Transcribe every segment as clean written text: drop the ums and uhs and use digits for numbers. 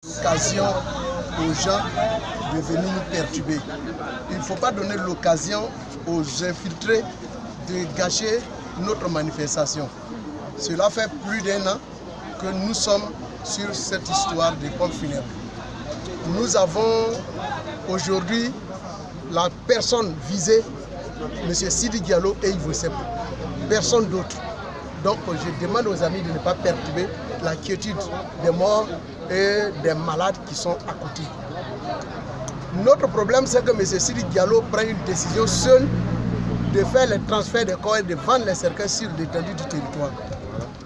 L'occasion aux gens de venir nous perturber. Il ne faut pas donner l'occasion aux infiltrés de gâcher notre manifestation. Cela fait plus d'1 an que nous sommes sur cette histoire des pompes funèbres. Nous avons aujourd'hui la personne visée, M. Sidi Diallo et Yves Sepp. Personne d'autre. Donc je demande aux amis de ne pas perturber la quiétude des morts et des malades qui sont à côté. Notre problème, c'est que M. Sidi Diallo prend une décision seule de faire les transferts des corps et de vendre les cercueils sur l'étendue du territoire,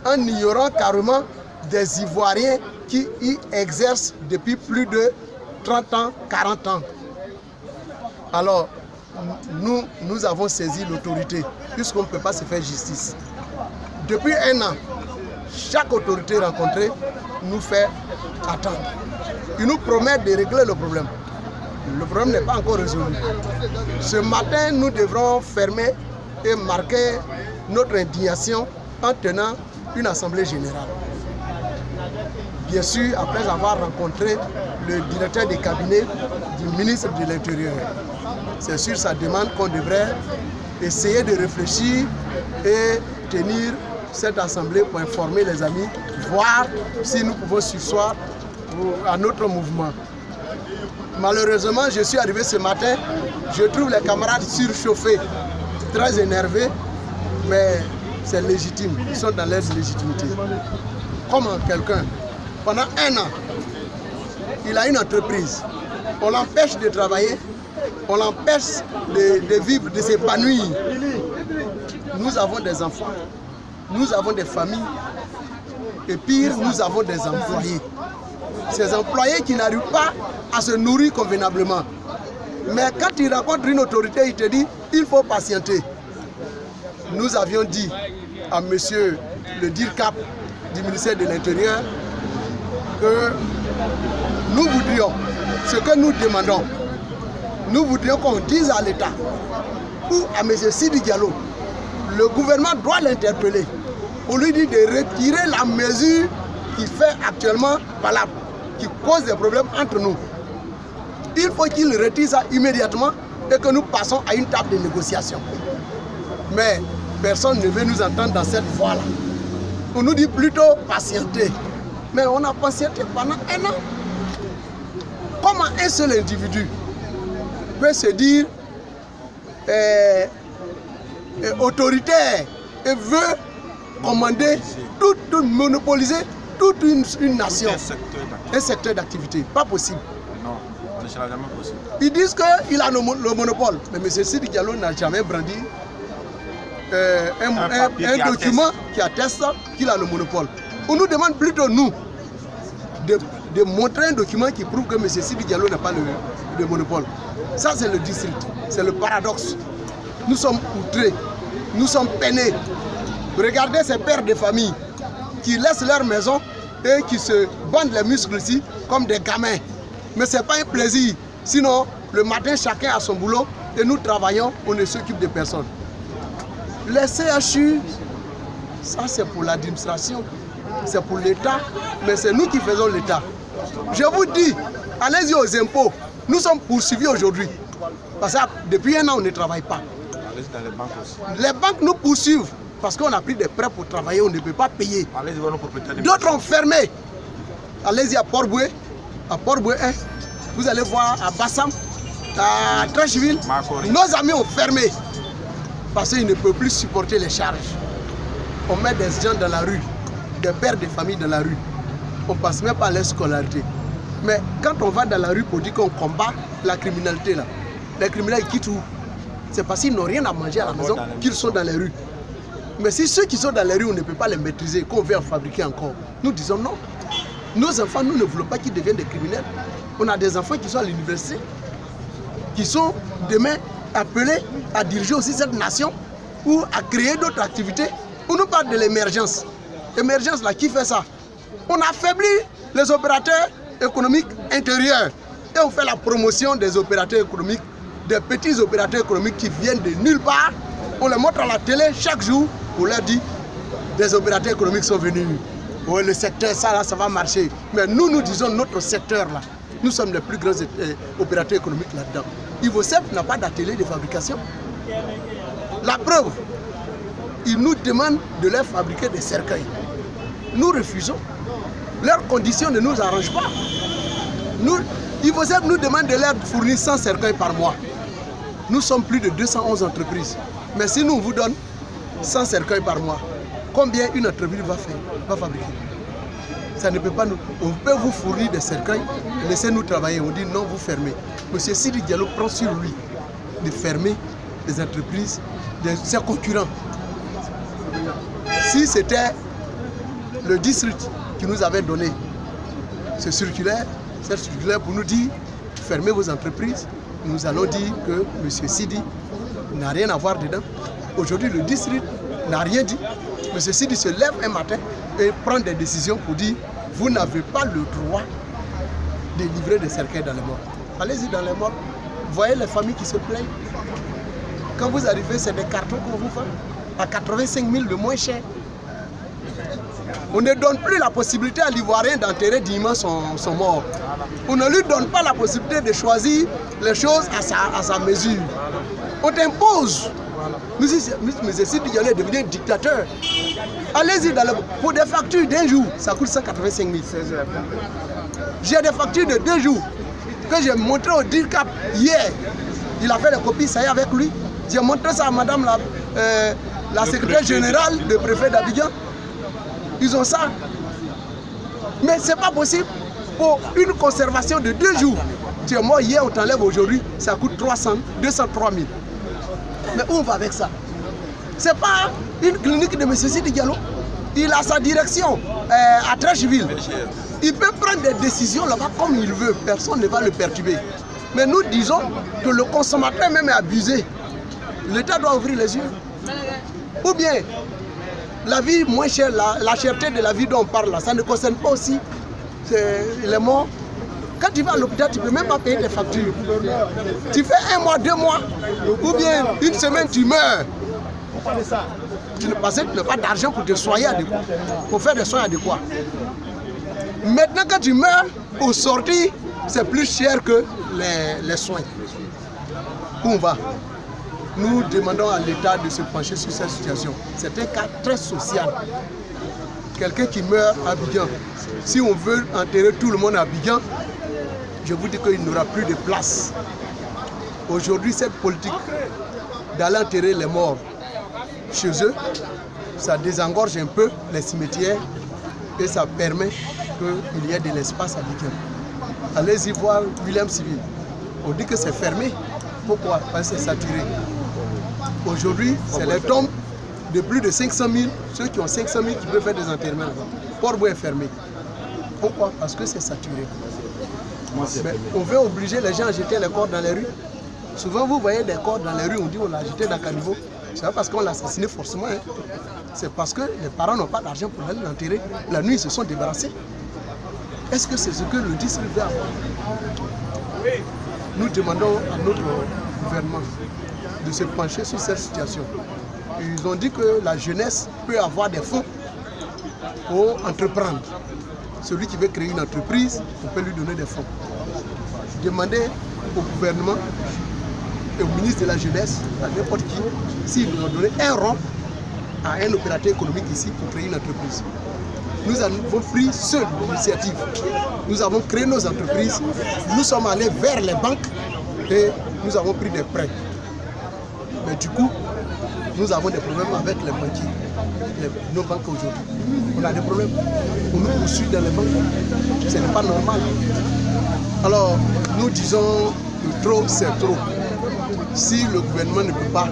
en ignorant carrément des Ivoiriens qui y exercent depuis plus de 30 ans, 40 ans. Alors, nous avons saisi l'autorité, puisqu'on ne peut pas se faire justice. Depuis 1 an, chaque autorité rencontrée nous fait attendre. Ils nous promettent de régler le problème. Le problème n'est pas encore résolu. Ce matin, nous devrons fermer et marquer notre indignation en tenant une assemblée générale. Bien sûr, après avoir rencontré le directeur des cabinets du ministre de l'Intérieur. C'est sur sa demande qu'on devrait essayer de réfléchir et tenir cette assemblée pour informer les amis, voir si nous pouvons surseoir à notre mouvement. Malheureusement, je suis arrivé ce matin, je trouve les camarades surchauffés, très énervés, mais c'est légitime, ils sont dans leur légitimité. Comment quelqu'un, pendant 1 an, il a une entreprise, on l'empêche de travailler, on l'empêche de vivre, de s'épanouir. Nous avons des enfants, nous avons des familles, et pire, nous avons des employés. Ces employés qui n'arrivent pas à se nourrir convenablement. Mais quand ils rencontrent une autorité, il te dit il faut patienter. Nous avions dit à monsieur le DIRCAP du ministère de l'Intérieur que nous voudrions, ce que nous demandons, nous voudrions qu'on dise à l'État ou à M. Sidi Diallo, le gouvernement doit l'interpeller pour lui dire de retirer la mesure qui fait actuellement valable, qui cause des problèmes entre nous. Il faut qu'il retire ça immédiatement et que nous passons à une table de négociation. Mais personne ne veut nous entendre dans cette voie-là. On nous dit plutôt patienter. Mais on a patienté pendant 1 an. Comment un seul individu peut se dire autoritaire et veut commander, monopoliser toute une nation, un secteur d'activité? Pas possible. Non, ce ne sera jamais possible. Ils disent qu'il a le monopole. Mais M. Sidi Diallo n'a jamais brandi un document qui atteste qu'il a le monopole. On nous demande plutôt, nous, de montrer un document qui prouve que M. Sidi Diallo n'a pas le monopole. Ça, c'est le district, c'est le paradoxe. Nous sommes outrés, nous sommes peinés. Regardez ces pères de famille qui laissent leur maison et qui se bandent les muscles ici comme des gamins. Mais ce n'est pas un plaisir. Sinon, le matin, chacun a son boulot et nous travaillons, on ne s'occupe de personne. Les CHU, ça c'est pour l'administration, c'est pour l'État, mais c'est nous qui faisons l'État. Je vous dis, allez-y aux impôts. Nous sommes poursuivis aujourd'hui. Parce que depuis 1 an, on ne travaille pas. Allez-y dans les banques aussi. Les banques nous poursuivent parce qu'on a pris des prêts pour travailler, on ne peut pas payer. D'autres ont fermé. Allez-y à Port-Boué, 1, vous allez voir à Bassam, à Trècheville. Nos amis ont fermé parce qu'ils ne peuvent plus supporter les charges. On met des gens dans la rue, des pères de famille dans la rue. On ne passe même pas à leur scolarité. Mais quand on va dans la rue pour dire qu'on combat la criminalité, là, les criminels quittent où? C'est parce qu'ils n'ont rien à manger à la maison qu'ils sont dans les rues. Mais si ceux qui sont dans les rues, on ne peut pas les maîtriser, qu'on veut en fabriquer encore, nous disons non. Nos enfants, nous ne voulons pas qu'ils deviennent des criminels. On a des enfants qui sont à l'université, qui sont demain appelés à diriger aussi cette nation ou à créer d'autres activités. On nous parle de l'émergence. L'émergence, là, qui fait ça? On affaiblit les opérateurs économiques intérieurs et on fait la promotion des opérateurs économiques, des petits opérateurs économiques qui viennent de nulle part. On les montre à la télé chaque jour, on leur dit des opérateurs économiques sont venus. Oui, le secteur, ça là, ça va marcher. Mais nous disons notre secteur là, nous sommes les plus grands opérateurs économiques là-dedans. Ivocep n'a pas d'atelier de fabrication. La preuve, ils nous demandent de leur fabriquer des cercueils. Nous refusons. Leurs conditions ne nous arrangent pas. Ivocep nous demande de leur fournir 100 cercueils par mois. Nous sommes plus de 211 entreprises. Mais si nous vous donnons 100 cercueils par mois, combien une entreprise va fabriquer? Ça ne peut pas nous... On peut vous fournir des cercueils, laissez-nous travailler. On dit non, vous fermez. Monsieur Sidi Diallo prend sur lui de fermer les entreprises de ses concurrents. Si c'était le district qui nous avait donné cette circulaire pour nous dire fermez vos entreprises, nous allons dire que M. Sidi n'a rien à voir dedans. Aujourd'hui, le district n'a rien dit. M. Sidi se lève un matin et prend des décisions pour dire vous n'avez pas le droit de livrer des cercueils dans les morts. Allez-y dans les morts. Voyez les familles qui se plaignent. Quand vous arrivez, c'est des cartons qu'on vous fait à 85 000 le moins cher. On ne donne plus la possibilité à l'Ivoirien d'enterrer dignement son mort. On ne lui donne pas la possibilité de choisir les choses à sa mesure. On t'impose. M. Sidi Diallo est devenu un dictateur. Allez-y pour des factures d'un jour, ça coûte 185 000. J'ai des factures de 2 jours que j'ai montré au DIRCAP hier. Il a fait les copies, ça y est avec lui. J'ai montré ça à madame la secrétaire générale, le préfet d'Abidjan. Ils ont ça. Mais ce n'est pas possible pour une conservation de 2 jours. Tu es mort hier, on t'enlève aujourd'hui, ça coûte 203 000. Mais où on va avec ça? Ce n'est pas une clinique de M. Sidi Diallo. Il a sa direction à Trècheville. Il peut prendre des décisions là-bas comme il veut. Personne ne va le perturber. Mais nous disons que le consommateur même est abusé. L'État doit ouvrir les yeux. Ou bien, la vie moins chère, la cherté de la vie dont on parle là, ça ne concerne pas aussi les morts. Quand tu vas à l'hôpital, tu ne peux même pas payer tes factures. Tu fais 1 mois, 2 mois, ou bien 1 semaine, tu meurs. Tu n'as pas d'argent pour te soigner adéquat, pour faire des soins adéquats. Maintenant, quand tu meurs, au sortir, c'est plus cher que les soins. Où on va? Nous demandons à l'État de se pencher sur cette situation. C'est un cas très social. Quelqu'un qui meurt à Abidjan, si on veut enterrer tout le monde à Abidjan, je vous dis qu'il n'y aura plus de place. Aujourd'hui, cette politique d'aller enterrer les morts chez eux, ça désengorge un peu les cimetières et ça permet qu'il y ait de l'espace à Abidjan. Allez-y voir William Civil. On dit que c'est fermé. Pourquoi? Parce que c'est saturé. Aujourd'hui, c'est les tombes de plus de 500 000, ceux qui ont 500 000 qui peuvent faire des enterrements. Port-Boueux est fermé. Pourquoi? Parce que c'est saturé. Mais on veut obliger les gens à jeter les corps dans les rues. Souvent, vous voyez des corps dans les rues, on dit on l'a jeté dans le caniveau. Ce n'est pas parce qu'on l'a assassiné forcément. Hein. C'est parce que les parents n'ont pas d'argent pour aller l'enterrer. La nuit, ils se sont débarrassés. Est-ce que c'est ce que le district veut avoir? Nous demandons à notre gouvernement de se pencher sur cette situation. Ils ont dit que la jeunesse peut avoir des fonds pour entreprendre. Celui qui veut créer une entreprise, on peut lui donner des fonds. Demandez au gouvernement et au ministre de la Jeunesse, à n'importe qui, s'ils nous ont donné un rond à un opérateur économique ici pour créer une entreprise. Nous avons pris seule l'initiative. Nous avons créé nos entreprises. Nous sommes allés vers les banques et nous avons pris des prêts. Mais du coup, nous avons des problèmes avec les banquiers, nos banques aujourd'hui. On a des problèmes. On nous poursuit dans les banques. Ce n'est pas normal. Alors, nous disons que trop, c'est trop. Si le gouvernement ne peut pas,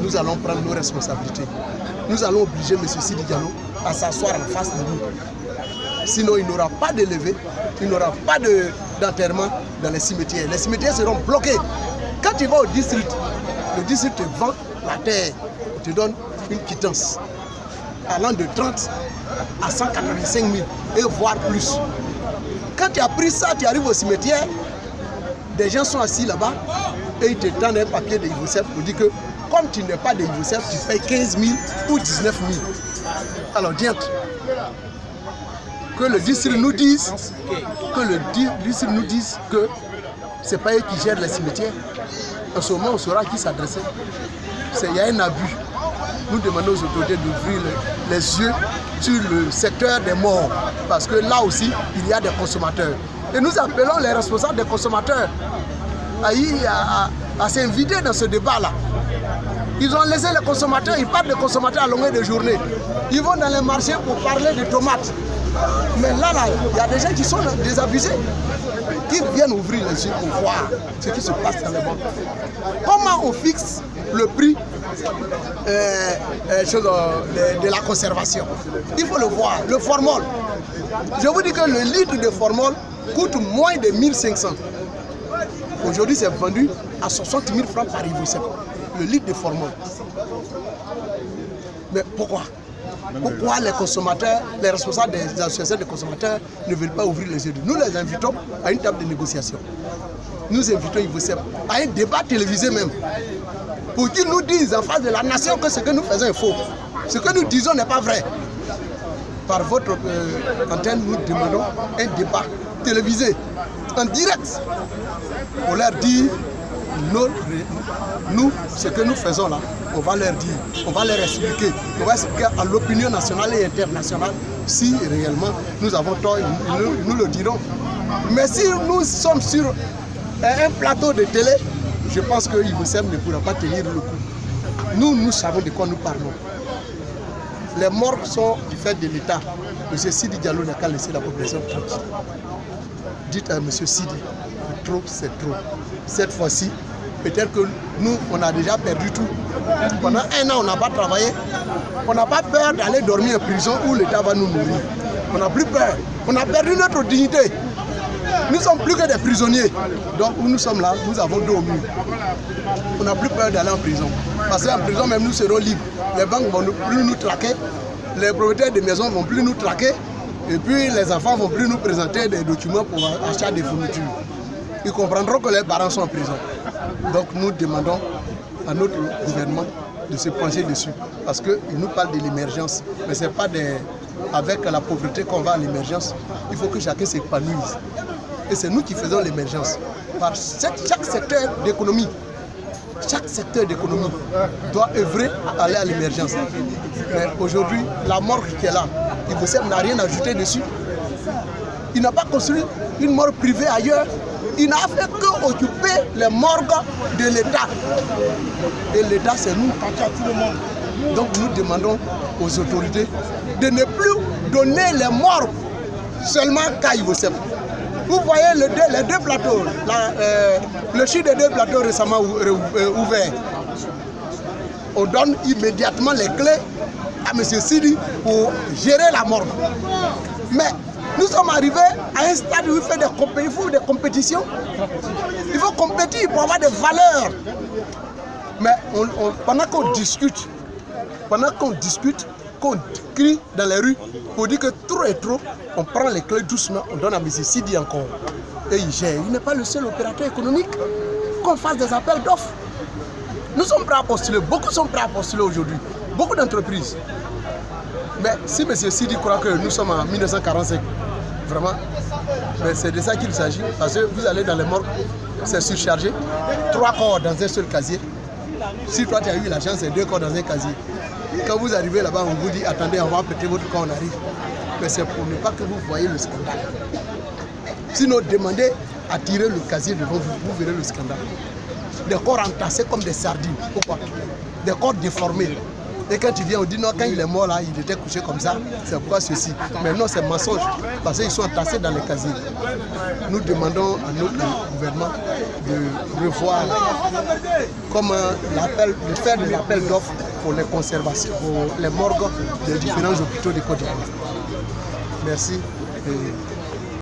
nous allons prendre nos responsabilités. Nous allons obliger M. Sidi Diallo à s'asseoir en face de nous. Sinon, il n'aura pas de levée, il n'aura pas d'enterrement dans les cimetières. Les cimetières seront bloqués. Quand tu vas au district, le district te vend la terre, te donne une quittance allant de 30 à 185 000 et voire plus. Quand tu as pris ça, tu arrives au cimetière, des gens sont assis là-bas et ils te tendent un papier de Ivocep pour dire que comme tu n'es pas de Ivocep, tu payes 15 000 ou 19 000. Alors, diantre. que le district nous dise que c'est pas eux qui gèrent les cimetières. En ce moment, on saura à qui s'adresser. Il y a un abus. Nous demandons aux autorités d'ouvrir les yeux sur le secteur des morts, parce que là aussi, il y a des consommateurs. Et nous appelons les responsables des consommateurs à s'inviter dans ce débat-là. Ils ont laissé les consommateurs, ils parlent des consommateurs à longueur de journée. Ils vont dans les marchés pour parler de tomates. Mais là, il y a des gens qui sont désabusés, qui viennent ouvrir les yeux pour voir ce qui se passe dans les banques. Comment on fixe le prix de la conservation? Il faut le voir, le formol. Je vous dis que le litre de formol coûte moins de 1500. Aujourd'hui, c'est vendu à 60 000 francs par Ivocep. Le litre de formol. Mais pourquoi? Pourquoi les consommateurs, les responsables des associations de consommateurs ne veulent pas ouvrir les yeux? Nous les invitons à une table de négociation. Nous invitons Ivocep à un débat télévisé même, pour qu'ils nous disent en face de la nation que ce que nous faisons est faux. Ce que nous disons n'est pas vrai. Par votre antenne, nous demandons un débat télévisé, en direct, pour leur dire nous, ce que nous faisons là, on va leur dire, on va leur expliquer, on va expliquer à l'opinion nationale et internationale si réellement nous avons tort, nous le dirons. Mais si nous sommes sur un plateau de télé, je pense que Ivocep ne pourra pas tenir le coup. Nous savons de quoi nous parlons. Les morts sont du fait de l'État. M. Sidi Diallo n'a qu'à laisser la population tranquille. Dites à M. Sidi, trop c'est trop. Cette fois-ci, peut-être que nous, on a déjà perdu tout. Pendant un an, on n'a pas travaillé. On n'a pas peur d'aller dormir en prison où l'État va nous nourrir. On n'a plus peur. On a perdu notre dignité. Nous ne sommes plus que des prisonniers. Donc, où nous sommes là, nous avons dos au mur. On n'a plus peur d'aller en prison. Parce qu'en prison, même nous serons libres. Les banques ne vont plus nous traquer. Les propriétaires de maisons ne vont plus nous traquer. Et puis, les enfants ne vont plus nous présenter des documents pour achat des fournitures. Ils comprendront que les parents sont en prison. Donc, nous demandons à notre gouvernement de se pencher dessus. Parce qu'il nous parle de l'émergence. Mais ce n'est pas avec la pauvreté qu'on va à l'émergence. Il faut que chacun s'épanouisse. Et c'est nous qui faisons l'émergence. Par chaque secteur d'économie. Chaque secteur d'économie doit œuvrer à aller à l'émergence. Mais aujourd'hui, la morgue qui est là, Ivocep n'a rien ajouté dessus. Il n'a pas construit une morgue privée ailleurs. Il n'a fait qu'occuper les morgues de l'État. Et l'État, c'est nous, tout le monde. Donc nous demandons aux autorités de ne plus donner les morgues seulement qu'à Ivocep. Vous voyez les deux plateaux, le chiffre des deux plateaux récemment ouvert. On donne immédiatement les clés à M. Sidi pour gérer la morgue. Mais nous sommes arrivés à un stade où il faut des compétitions. Il faut compétir pour avoir des valeurs. Mais pendant qu'on discute, qu'on crie dans les rues pour dire que trop est trop, on prend les clés doucement, on donne à M. Sidi encore. Et il gère. Il n'est pas le seul opérateur économique. Qu'on fasse des appels d'offres. Nous sommes prêts à postuler, beaucoup sont prêts à postuler aujourd'hui. Beaucoup d'entreprises. Mais si M. Sidi croit que nous sommes en 1945, vraiment, c'est de ça qu'il s'agit. Parce que vous allez dans les morgues, c'est surchargé. 3 corps dans un seul casier. Si toi tu as eu la chance, c'est 2 corps dans un casier. Quand vous arrivez là-bas, on vous dit, attendez, on va prêter votre corps, on arrive. Mais c'est pour ne pas que vous voyez le scandale. Sinon, demandez à tirer le casier devant vous, vous verrez le scandale. Des corps entassés comme des sardines. Pourquoi? Des corps déformés. Et quand tu viens, on dit non, quand il est mort là, il était couché comme ça, c'est pourquoi ceci. Mais non, c'est mensonge, parce qu'ils sont entassés dans les casiers. Nous demandons à notre gouvernement de revoir comment de faire des appels d'offres pour les conservations, pour les morgues des différents hôpitaux de Côte d'Ivoire. Merci.